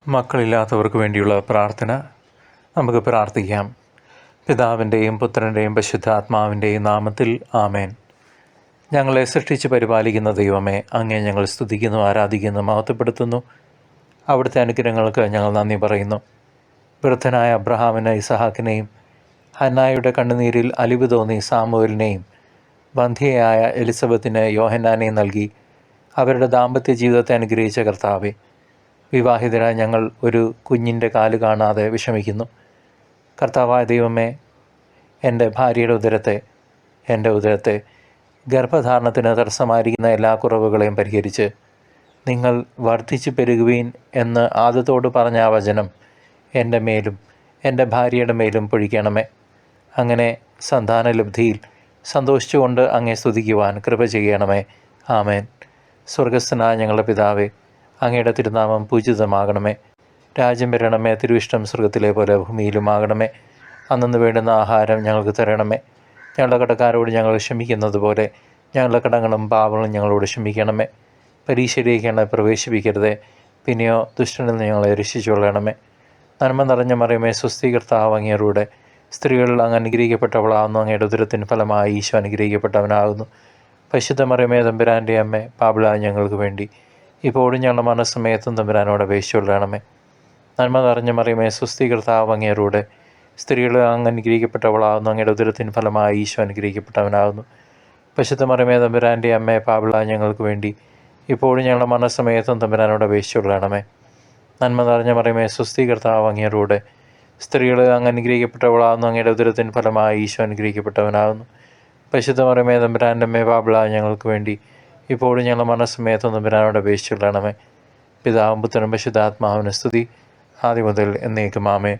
മക്കളില്ലാത്തവർക്ക് വേണ്ടിയുള്ള പ്രാർത്ഥന നമുക്ക് പ്രാർത്ഥിക്കാം. പിതാവിൻ്റെയും പുത്രൻ്റെയും പരിശുദ്ധാത്മാവിൻ്റെയും നാമത്തിൽ ആമേൻ. ഞങ്ങളെ സൃഷ്ടിച്ച് പരിപാലിക്കുന്ന ദൈവമേ, അങ്ങേ ഞങ്ങൾ സ്തുതിക്കുന്നു, ആരാധിക്കുന്നു, മഹത്വപ്പെടുത്തുന്നു. അവിടുത്തെ അനുഗ്രഹങ്ങൾക്ക് ഞങ്ങൾ നന്ദി പറയുന്നു. വൃദ്ധനായ അബ്രഹാമിന് ഇസഹാക്കിനെയും, ഹന്നായുടെ കണ്ണുനീരിൽ അലിവ് തോന്നി സാമുവേലിനെയും, ബന്ധിയായ എലിസബത്തിന് യോഹന്നാനെയും നൽകി അവരുടെ ദാമ്പത്യ ജീവിതത്തെ അനുഗ്രഹിച്ച കർത്താവേ, വിവാഹിതരായ ഞങ്ങൾ ഒരു കുഞ്ഞിൻ്റെ കാല് കാണാതെ വിഷമിക്കുന്നു. കർത്താവായ ദൈവമേ, എൻ്റെ ഭാര്യയുടെ ഉദരത്തെ ഗർഭധാരണത്തിന് തടസ്സമായിരിക്കുന്ന എല്ലാ കുറവുകളെയും പരിഹരിച്ച് നിങ്ങൾ വർദ്ധിച്ചു പെരുകുവീൻ എന്ന് ആദത്തോട് പറഞ്ഞ ആ വചനം എൻ്റെ മേലും എൻ്റെ ഭാര്യയുടെ മേലും പൊഴിക്കണമേ. അങ്ങനെ സന്താനലബ്ധിയിൽ സന്തോഷിച്ചുകൊണ്ട് അങ്ങേ സ്തുതിക്കുവാൻ കൃപ ചെയ്യണമേ. ആമേൻ. സ്വർഗസ്ഥനായ ഞങ്ങളുടെ പിതാവേ, അങ്ങയുടെ തിരുനാമം പൂജിതമാകണമേ. രാജ്യം വരണമേ. തിരുവിഷ്ടം സ്വർഗത്തിലെ പോലെ ഭൂമിയിലുമാകണമേ. അന്നു വേണ്ടുന്ന ആഹാരം ഞങ്ങൾക്ക് തരണമേ. ഞങ്ങളുടെ കടക്കാരോട് ഞങ്ങൾ ക്ഷമിക്കുന്നത് പോലെ ഞങ്ങളുടെ കടങ്ങളും പാപങ്ങളും ഞങ്ങളോട് ക്ഷമിക്കണമേ. പരീക്ഷയിലേക്ക് ഞങ്ങളെ പ്രവേശിപ്പിക്കരുതേ, പിന്നെയോ ദുഷ്ടനിൽ നിന്ന് ഞങ്ങളെ രക്ഷിച്ചുകൊള്ളണമേ. നന്മ നിറഞ്ഞ മറിയമേ, സ്വസ്തി, കർത്താവ് അങ്ങയോടുകൂടെ സ്ത്രീകളിൽ അങ്ങ് അനുഗ്രഹിക്കപ്പെട്ടവളാകുന്നു. അങ്ങയുടെ ഉദരത്തിന് ഫലമായി ഈശോ അനുഗ്രഹിക്കപ്പെട്ടവനാകുന്നു. പരിശുദ്ധ മറിയമേ, തമ്പുരാൻ്റെ അമ്മേ, പാപികളായ ഞങ്ങൾക്ക് വേണ്ടി ഇപ്പോഴും ഞങ്ങളുടെ മനസ്സമയത്തും തമ്പുരാനോട് അപേക്ഷിച്ചുകൊള്ളണമേ. നന്മ നിറഞ്ഞ മറിയമേ, സ്വസ്തി, കർത്താവ് അങ്ങയോടുകൂടെ സ്ത്രീകൾ അങ്ങ് അനുഗ്രഹിക്കപ്പെട്ടവളാകുന്നു. അങ്ങയുടെ ഉദരത്തിന് ഫലമായി ഈശോ അനുഗ്രഹിക്കപ്പെട്ടവനാകുന്നു. പരിശുദ്ധ മറിയമേ, തമ്പുരാൻ്റെ അമ്മേ, പാപികളായ ഞങ്ങൾക്ക് വേണ്ടി ഇപ്പോഴും ഞങ്ങളുടെ മനസ്സമയത്തും തമ്പുരാനോട് അപേക്ഷിച്ചുകൊള്ളണമേ. നന്മ നിറഞ്ഞ മറിയമേ, സ്വസ്തി, കർത്താവ് അങ്ങയോടുകൂടെ സ്ത്രീകൾ അങ്ങ് അനുഗ്രഹിക്കപ്പെട്ടവളാകുന്നു. അങ്ങയുടെ ഉദരത്തിന് ഫലമായി ഈശോ അനുഗ്രഹിക്കപ്പെട്ടവനാകുന്നു. പരിശുദ്ധ മറിയമേ, തമ്പുരാൻ്റെ അമ്മേ, പാപികളായ ഞങ്ങൾക്ക് വേണ്ടി ഇപ്പോഴും ഞങ്ങളുടെ മനസ്സമയത്തും തമ്പുരാനോട് അപേക്ഷിച്ചുകൊള്ളണമേ. പിതാവും പുത്രനും പരിശുദ്ധാത്മാവിന് സ്തുതി, ആദ്യം മുതൽ എന്നേക്കും ആമേൻ.